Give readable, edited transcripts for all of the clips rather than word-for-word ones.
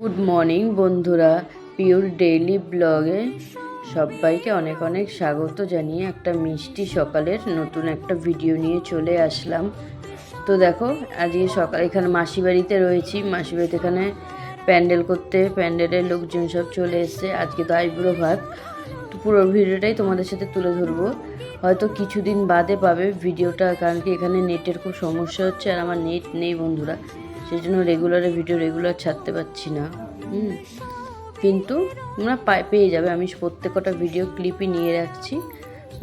Good morning বন্ধুরা, pure daily ব্লগে সবাইকে অনেক অনেক স্বাগত জানিয়ে একটা মিষ্টি সকালের নতুন একটা ভিডিও নিয়ে চলে আসলাম। তো দেখো, আজকে সকাল এখানে মাসি বাড়িতে রয়েছি। মাসি বাড়িতে এখানে প্যান্ডেল করতে প্যান্ডেলের লোকজন সব চলে এসছে। আজকে তো আইবুড়ো ভাত। তো পুরো ভিডিওটাই তোমাদের সাথে তুলে ধরবো। হয়তো কিছুদিন বাদে পাবে ভিডিওটা, কারণ কি এখানে নেটের খুব সমস্যা হচ্ছে আর আমার নেট নেই বন্ধুরা, সেই জন্য রেগুলার ছাড়তে পারছি না। কিন্তু তোমরা পেয়ে যাবে। আমি প্রত্যেকটা ভিডিও ক্লিপই নিয়ে রাখছি,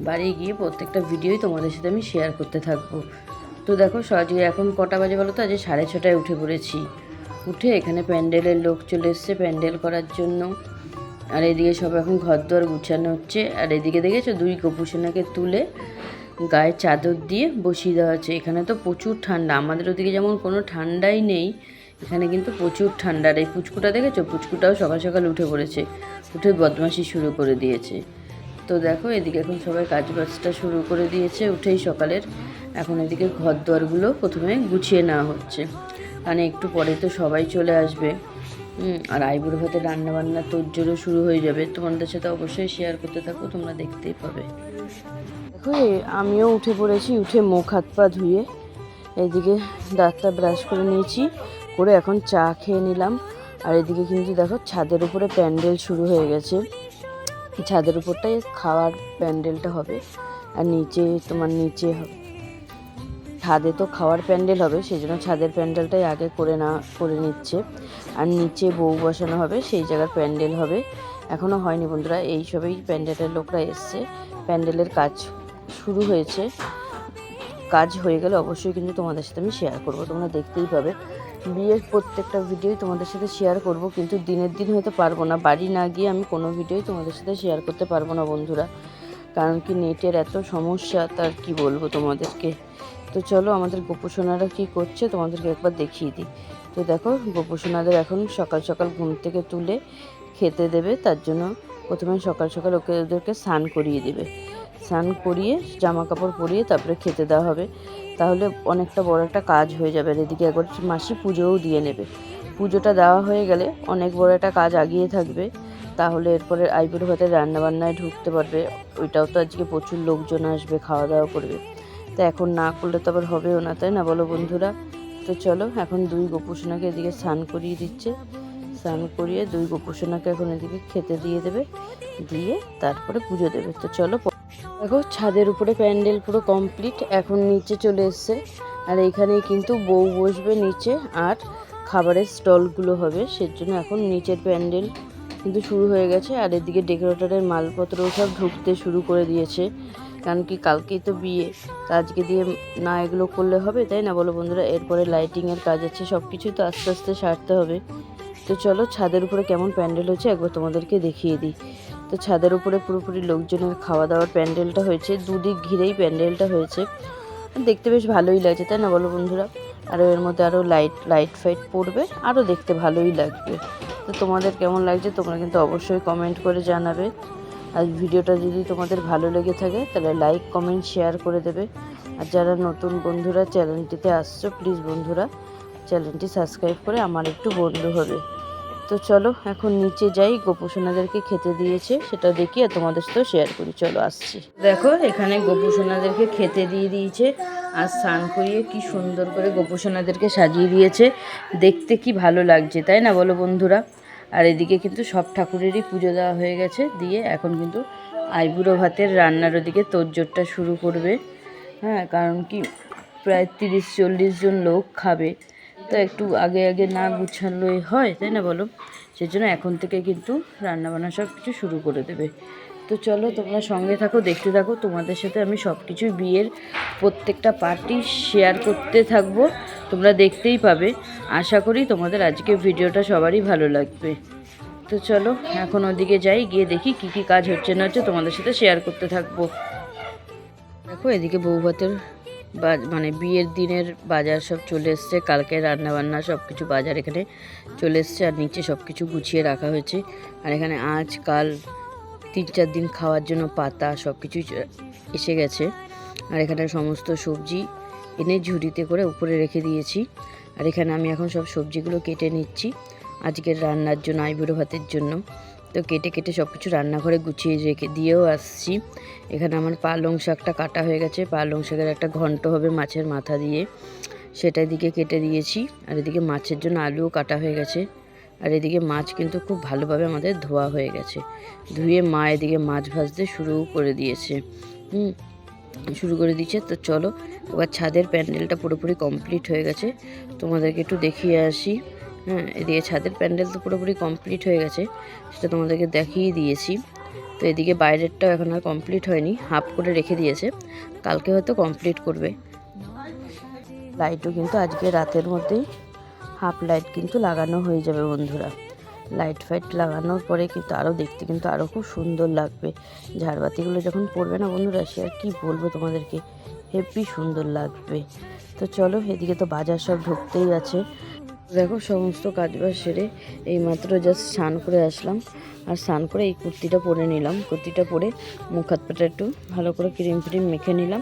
বাড়ি গিয়ে প্রত্যেকটা ভিডিওই তোমাদের সাথে আমি শেয়ার করতে থাকবো। তো দেখো সহজে এখন কটা বাজে বলো তো, আজ 6:30টায় উঠে পড়েছি। উঠে এখানে প্যান্ডেলের লোক চলে এসছে প্যান্ডেল করার জন্য। আর এদিকে সব এখন ঘর দুয়ার গুছানো হচ্ছে। আর এদিকে দেখেছো দুই গোপুসোনাকে তুলে গায়ে চাদর দিয়ে বসিয়ে দেওয়া হচ্ছে। এখানে তো প্রচুর ঠান্ডা, আমাদের ওদিকে যেমন কোনো ঠান্ডাই নেই, এখানে কিন্তু প্রচুর ঠান্ডা। আর এই পুচকুটা দেখেছো, পুচকুটাও সকাল সকাল উঠে পড়েছে, উঠে বদমাশি শুরু করে দিয়েছে। তো দেখো এদিকে এখন সবাই কাজ বাজটা শুরু করে দিয়েছে উঠেই সকালের। এখন এদিকে ঘর দুয়ারগুলো প্রথমে গুছিয়ে নেওয়া হচ্ছে, কারণ একটু পরে তো সবাই চলে আসবে। আর আইবুড়ো ভাতের রান্নাবান্না তোড়জোড়ও শুরু হয়ে যাবে। তোমাদের সাথে অবশ্যই শেয়ার করতে থাকো, তোমরা দেখতেই পাবে। দেখো আমিও উঠে পড়েছি, উঠে মুখ হাত পা ধুয়ে এদিকে দাঁতটা ব্রাশ করে নিয়েছি, করে এখন চা খেয়ে নিলাম। আর এদিকে কিন্তু দেখো ছাদের উপরে প্যান্ডেল শুরু হয়ে গেছে। ছাদের উপরটাই খাওয়ার প্যান্ডেলটা হবে, আর নিচে ছাদে তো খাওয়ার প্যান্ডেল হবে, সেই জন্য ছাদের প্যান্ডেলটাই আগে করে নিচ্ছে। আর নিচে বউ বসানো হবে, সেই জায়গার প্যান্ডেল হবে। এখনও হয়নি বন্ধুরা, এই সবেই প্যান্ডেলের লোকরা এসছে, প্যান্ডেলের কাজ শুরু হয়েছে। কাজ হয়ে গেলে অবশ্যই কিন্তু তোমাদের সাথে আমি শেয়ার করব, তোমরা দেখতেই পাবে। বিয়ের প্রত্যেকটা ভিডিওই তোমাদের সাথে শেয়ার করব, কিন্তু দিনের দিন হয়তো পারবো না, বাড়ি না গিয়ে আমি কোনো ভিডিওই তোমাদের সাথে শেয়ার করতে পারবো না বন্ধুরা, কারণ কি নেটের এত সমস্যা, তার কি বলবো তোমাদেরকে। তো চলো আমাদের গোপুসোনারা কী করছে তোমাদেরকে একবার দেখিয়ে দিই। তো দেখো গোপুসোনাদের এখন সকাল সকাল ঘুম থেকে তুলে খেতে দেবে, তার জন্য প্রথমে সকাল সকাল ওদেরকে স্নান করিয়ে দেবে। স্নান করিয়ে জামা কাপড় পরিয়ে তারপরে খেতে দেওয়া হবে, তাহলে অনেকটা বড় একটা কাজ হয়ে যাবে। আর এদিকে একবার মাসি পুজোও দিয়ে নেবে। পুজোটা দেওয়া হয়ে গেলে অনেক বড় একটা কাজ আগিয়ে থাকবে, তাহলে এরপরে আইবুড়ো ভাতের রান্নাবান্নায় ঢুকতে পারবে। ওইটাও তো আজকে প্রচুর লোকজন আসবে, খাওয়া দাওয়া করবে, তা এখন না করলে তো আবার হবেও না, তাই না বলো বন্ধুরা। তো চলো এখন দুই গোপুসোনাকে এদিকে স্নান করিয়ে দিচ্ছে। স্নান করিয়ে দুই গোপুসোনাকে এখন এদিকে খেতে দিয়ে দেবে, দিয়ে তারপরে পুজো দেবে। তো চলো দেখো ছাদের উপরে প্যান্ডেল পুরো কমপ্লিট, এখন নিচে চলে এসছে। আর এইখানেই কিন্তু বউ বসবে নিচে, আর খাবারের স্টলগুলো হবে, সেজন্য এখন নিচের প্যান্ডেল কিন্তু শুরু হয়ে গেছে। আর এদিকে ডেকোরেটরের মালপত্র সব ঢুকতে শুরু করে দিয়েছে, কারণ কি কালকেই তো বিয়ে, তা আজকে দিয়ে না এগুলো করলে হবে, তাই না বলো বন্ধুরা। এরপরে লাইটিংয়ের কাজ আছে, সব কিছু তো আস্তে আস্তে সারতে হবে। তো চলো ছাদের উপরে কেমন প্যান্ডেল হচ্ছে একবার তোমাদেরকে দেখিয়ে দিই। তো ছাদের উপরে পুরোপুরি লোকজনের খাওয়া দাওয়ার প্যান্ডেলটা হয়েছে, দুদিক ঘিরেই প্যান্ডেলটা হয়েছে, দেখতে বেশ ভালোই লাগছে, তাই না বলো বন্ধুরা। আরও এর মধ্যে আরও লাইট ফাইট পড়বে, আরও দেখতে ভালোই লাগবে। তো তোমাদের কেমন লাগছে তোমরা কিন্তু অবশ্যই কমেন্ট করে জানাবে। আর ভিডিওটা যদি তোমাদের ভালো লেগে থাকে তাহলে লাইক কমেন্ট শেয়ার করে দেবে। আর যারা নতুন বন্ধুরা চ্যানেলটিতে আসছো, প্লিজ বন্ধুরা চ্যানেলটি সাবস্ক্রাইব করে আমার একটু বন্ধু হবে। তো চলো এখন নিচে যাই, গোপুসোনাদেরকে খেতে দিয়েছে সেটা দেখি আর তোমাদের সাথেও শেয়ার করি। চলো আসছি। দেখো এখানে গোপুসোনাদেরকে খেতে দিয়ে দিয়েছে, আর স্নান করিয়ে কি সুন্দর করে গোপুসোনাদেরকে সাজিয়ে দিয়েছে, দেখতে কি ভালো লাগছে, তাই না বলো বন্ধুরা। আর এদিকে কিন্তু সব ঠাকুরেরই পুজো দেওয়া হয়ে গেছে, দিয়ে এখন কিন্তু আইবুড়ো ভাতের রান্নার ওদিকে তোড়জোড়টা শুরু করবে। হ্যাঁ, কারণ কি প্রায় 30-40 জন লোক খাবে, তো একটু আগে আগে না গুছানোই হয়, তাই না বলো। সেজন্য এখন থেকে কিন্তু রান্নাবান্না সব কিছু শুরু করে দেবে। তো চলো তোমরা সঙ্গে থাকো, দেখতে থাকো, তোমাদের সাথে আমি সব কিছু বিয়ের প্রত্যেকটা পার্টি শেয়ার করতে থাকবো, তোমরা দেখতেই পাবে। আশা করি তোমাদের আজকে ভিডিওটা সবারই ভালো লাগবে। তো চলো এখন ওদিকে যাই, গিয়ে দেখি কি কি কাজ হচ্ছে না হচ্ছে, তোমাদের সাথে শেয়ার করতে থাকবো। দেখো এদিকে বউভাতের মানে বিয়ের দিনের বাজার সব চলে এসছে, কালকে রান্নাবান্না সব কিছু বাজার এখানে চলে এসছে, আর নিচে সব কিছু গুছিয়ে রাখা হয়েছে। আর এখানে আজ কাল 3-4 দিন খাওয়ার জন্য পাতা সব কিছুই এসে গেছে। আর এখানে সমস্ত সবজি এনে ঝুড়িতে করে উপরে রেখে দিয়েছি। আর এখানে আমি এখন সব সবজিগুলো কেটে নিচ্ছি। আজকের রান্নার জন্য, আইবুড়ো ভাতের জন্য। তো কেটে কেটে সব কিছু রান্নাঘরে গুছিয়ে রেখে দিয়েও আসছি। এখানে আমার পালং শাকটা কাটা হয়ে গেছে, পালং শাকের একটা ঘন্ট হবে মাছের মাথা দিয়ে, সেটা এদিকে কেটে দিয়েছি। আর এদিকে মাছের জন্য আলুও কাটা হয়ে গেছে। আর এদিকে মাছ কিন্তু খুব ভালোভাবে আমাদের ধোয়া হয়ে গেছে, ধুয়ে মা এদিকে মাছ ভাজতে শুরু করে দিয়েছে। তো চলো, এবার ছাদের প্যান্ডেলটা পুরোপুরি কমপ্লিট হয়ে গেছে, তোমাদেরকে একটু দেখিয়ে আসি। এদিকে ছাদের প্যান্ডেল তো পুরোপুরি কমপ্লিট হয়ে গেছে, সেটা তোমাদেরকে দেখিয়ে দিয়েছি। তো এদিকে বাইরেরটাও এখন আর কমপ্লিট হয়নি, হাফ করে রেখে দিয়েছে, কালকে হয়তো কমপ্লিট করবে। লাইটও কিন্তু আজকে রাতের মধ্যেই হাফ লাইট কিন্তু লাগানো হয়ে যাবে বন্ধুরা। লাইট ফাইট লাগানোর পরে কিন্তু আরও দেখতে কিন্তু আরও খুব সুন্দর লাগবে। ঝাড়বাতিগুলো যখন পড়বে না বন্ধুরা, সে আর কী বলবো তোমাদেরকে, হেভি সুন্দর লাগবে। তো চলো, এদিকে তো বাজার সব ঢুকতেই আছে। দেখো সমস্ত কাজবাজ সেরে এইমাত্র জাস্ট স্নান করে আসলাম। আর স্নান করে এই কুর্তিটা পরে নিলাম, কুর্তিটা পরে মুখ হাত পাটা একটু ভালো করে ক্রিম ফ্রিম মেখে নিলাম,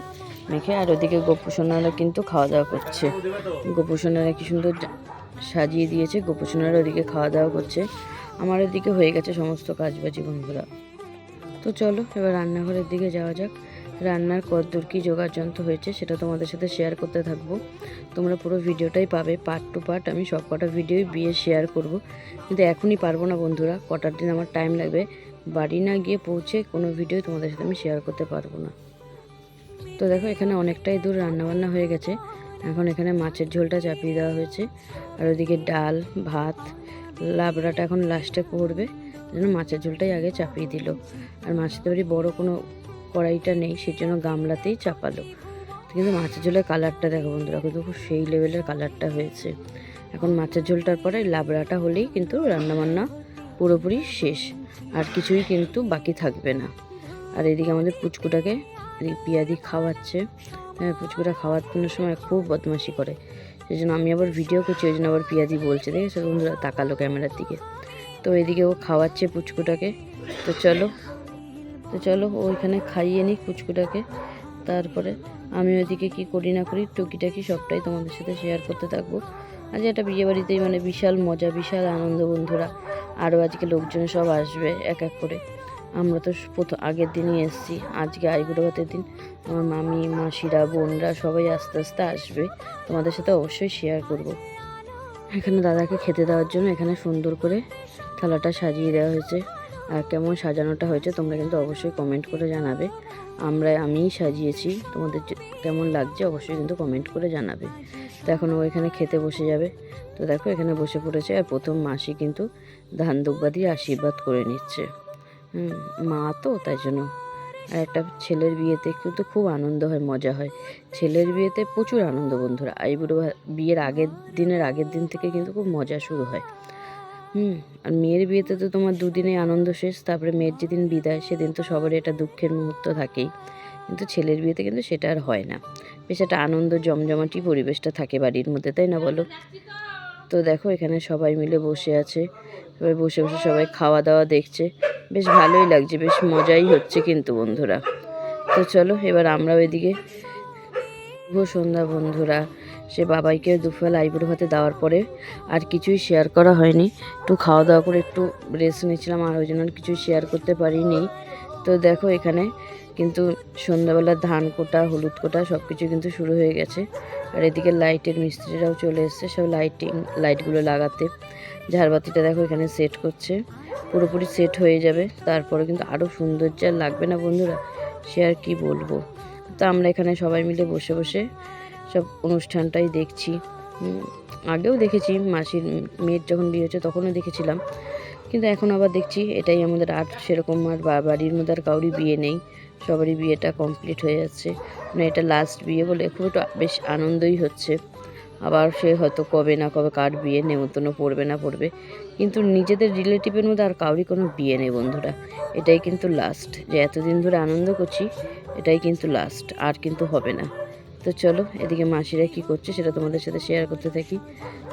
মেখে। আর ওদিকে গোপুসোনারা কিন্তু খাওয়া দাওয়া করছে। গোপুসোনারা কি সুন্দর সাজিয়ে দিয়েছে, গোপুসোনারা ওদিকে খাওয়া দাওয়া করছে। আমার ওদিকে হয়ে গেছে সমস্ত কাজবাজি বন্ধুরা। তো চলো এবার রান্নাঘরের দিকে যাওয়া যাক। রান্নার কতদূর কী জোগাড় যন্ত্র হয়েছে সেটা তোমাদের সাথে শেয়ার করতে থাকবো। তোমরা পুরো ভিডিওটাই পাবে, পার্ট টু পার্ট। আমি সব কটা ভিডিওই বিয়ে শেয়ার করব, কিন্তু এখনই পারবো না বন্ধুরা, কটার দিন আমার টাইম লাগবে। বাড়ি না গিয়ে পৌঁছে কোনো ভিডিও তোমাদের সাথে আমি শেয়ার করতে পারবো না। তো দেখো এখানে অনেকটাই দূর রান্নাবান্না হয়ে গেছে। এখন এখানে মাছের ঝোলটা চাপিয়ে দেওয়া হয়েছে, আর ওদিকে ডাল ভাত, লাবড়াটা এখন লাস্টে করবে, যেন মাছের ঝোলটাই আগে চাপিয়ে দিল। আর মাছের তরকারি বড় কোনো কড়াইটা নেই, সেই জন্য গামলাতেই চাপালো। কিন্তু মাছের ঝোলের কালারটা দেখো বন্ধুরা, কিন্তু খুব সেই লেভেলের কালারটা হয়েছে। এখন মাছের ঝোলটার পরে লাবড়াটা হলেই কিন্তু রান্নাবান্না পুরোপুরি শেষ, আর কিছুই কিন্তু বাকি থাকবে না। আর এদিকে আমাদের পুচকুটাকে পিয়াদি খাওয়াচ্ছে। পুচকুটা খাওয়ানোর সময় খুব বদমাশি করে, সেই জন্য আমি আবার ভিডিও করছি, ওই জন্য আবার পিয়াদি বলছে, দেখেছো বন্ধুরা, তাকালো ক্যামেরার দিকে। তো এদিকে ও খাওয়াচ্ছে পুচকুটাকে। তো চলো ওইখানে খাইয়ে নিই পুচকুটাকে, তারপরে আমি ওইদিকে কী করি না করি টুকিটাকি সবটাই তোমাদের সাথে শেয়ার করতে থাকবো। আজ একটা বিয়েবাড়িতেই মানে বিশাল মজা, বিশাল আনন্দ বন্ধুরা। আরও আজকে লোকজন সব আসবে এক এক করে। আমরা তো আগের দিনই এসেছি, আজকে আইবুড়ো ভাতের দিন। আমার মামি মাসিরা বোনরা সবাই আস্তে আস্তে আসবে, তোমাদের সাথে অবশ্যই শেয়ার করব। এখানে দাদাকে খেতে দেওয়ার জন্য এখানে সুন্দর করে থালাটা সাজিয়ে দেওয়া হয়েছে। আর কেমন সাজানোটা হয়েছে তোমরা কিন্তু অবশ্যই কমেন্ট করে জানাবে। আমিই সাজিয়েছি, তোমাদের কেমন লাগছে অবশ্যই কিন্তু কমেন্ট করে জানাবে। তো এখন ও এখানে খেতে বসে যাবে। তো দেখো এখানে বসে পড়েছে, আর প্রথম মাসি কিন্তু ধান দুব্বা দিয়ে আশীর্বাদ করে নিচ্ছে। মা তো তাই জন্য। আর একটা ছেলের বিয়েতে কিন্তু খুব আনন্দ হয়, মজা হয়। ছেলের বিয়েতে প্রচুর আনন্দ বন্ধুরা। আইবুড়ো বিয়ের আগের দিন থেকে কিন্তু খুব মজা শুরু হয়। আর মেয়ের বিয়েতে তো তোমার দুদিনে আনন্দ শেষ, তারপরে মেয়ের যেদিন বিদায় সেদিন তো সবারই একটা দুঃখের মুহূর্ত থাকেই। কিন্তু ছেলের বিয়েতে কিন্তু সেটা আর হয় না, বেশ একটা আনন্দ জমজমাটি পরিবেশটা থাকে বাড়ির মধ্যে, তাই না বলো? তো দেখো এখানে সবাই মিলে বসে আছে, সবাই বসে বসে সবাই খাওয়া দাওয়া দেখছে, বেশ ভালোই লাগছে, বেশ মজাই হচ্ছে কিন্তু বন্ধুরা। তো চলো এবার আমরা ওইদিকে শুভ সন্ধ্যা বন্ধুরা। সে বাবাইকে দুপুরবেলা আইবুড়ো ভাতে দেওয়ার পরে আর কিছুই শেয়ার করা হয়নি, একটু খাওয়া দাওয়া করে একটু রেস্ট নিচ্ছিলাম, আর ওই জন্য কিছুই শেয়ার করতে পারিনি। তো দেখো এখানে কিন্তু সন্ধ্যাবেলা ধান কোটা হলুদ কোটা সব কিছু কিন্তু শুরু হয়ে গেছে। আর এদিকে লাইটের মিস্ত্রিরাও চলে এসছে সব লাইটগুলো লাগাতে। ঝাড়বাতিটা দেখো এখানে সেট করছে, পুরোপুরি সেট হয়ে যাবে, তারপরে কিন্তু আরও সৌন্দর্য লাগবে না বন্ধুরা, সে আর কি বলবো। তো আমরা এখানে সবাই মিলে বসে বসে সব অনুষ্ঠানটাই দেখছি। আগেও দেখেছি, মাসির মেয়ের যখন বিয়ে হচ্ছে তখনও দেখেছিলাম, কিন্তু এখন আবার দেখছি এটাই আমাদের আর সেরকম আর বাড়ির মধ্যে আর কাউরই বিয়ে নেই, সবারই বিয়েটা কমপ্লিট হয়ে যাচ্ছে, মানে এটা লাস্ট বিয়ে বলে খুব একটু বেশ আনন্দই হচ্ছে। আবার সে হয়তো কবে না কবে কার বিয়ে নেমন্তন্ন পড়বে, কিন্তু নিজেদের রিলেটিভের মধ্যে আর কাউরই কোনো বিয়ে নেই বন্ধুরা। এটাই কিন্তু লাস্ট, যে এতদিন ধরে আনন্দ করছি এটাই কিন্তু লাস্ট, আর কিন্তু হবে না। তো চলো এদিকে মাসিরা কি করছে সেটা তোমাদের সাথে শেয়ার করতে থাকি।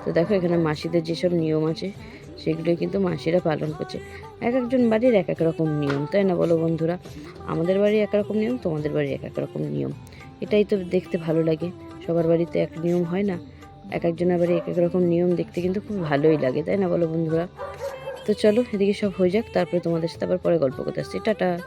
তো দেখো এখানে মাসিদের যেসব নিয়ম আছে সেগুলোই কিন্তু মাসিরা পালন করছে। এক একজন বাড়ির এক এক রকম নিয়ম, তাই না বলো বন্ধুরা? আমাদের বাড়ি এক রকম নিয়ম, তোমাদের বাড়ি এক এক রকম নিয়ম, এটাই তো দেখতে ভালো লাগে। সবার বাড়িতে এক নিয়ম হয় না, এক একজন আবার এক এক রকম নিয়ম, দেখতে কিন্তু খুব ভালোই লাগে, তাই না বলো বন্ধুরা? তো চলো এদিকে সব হয়ে যাক, তারপরে তোমাদের সাথে আবার পরে গল্প করতে আসছি। টাটা।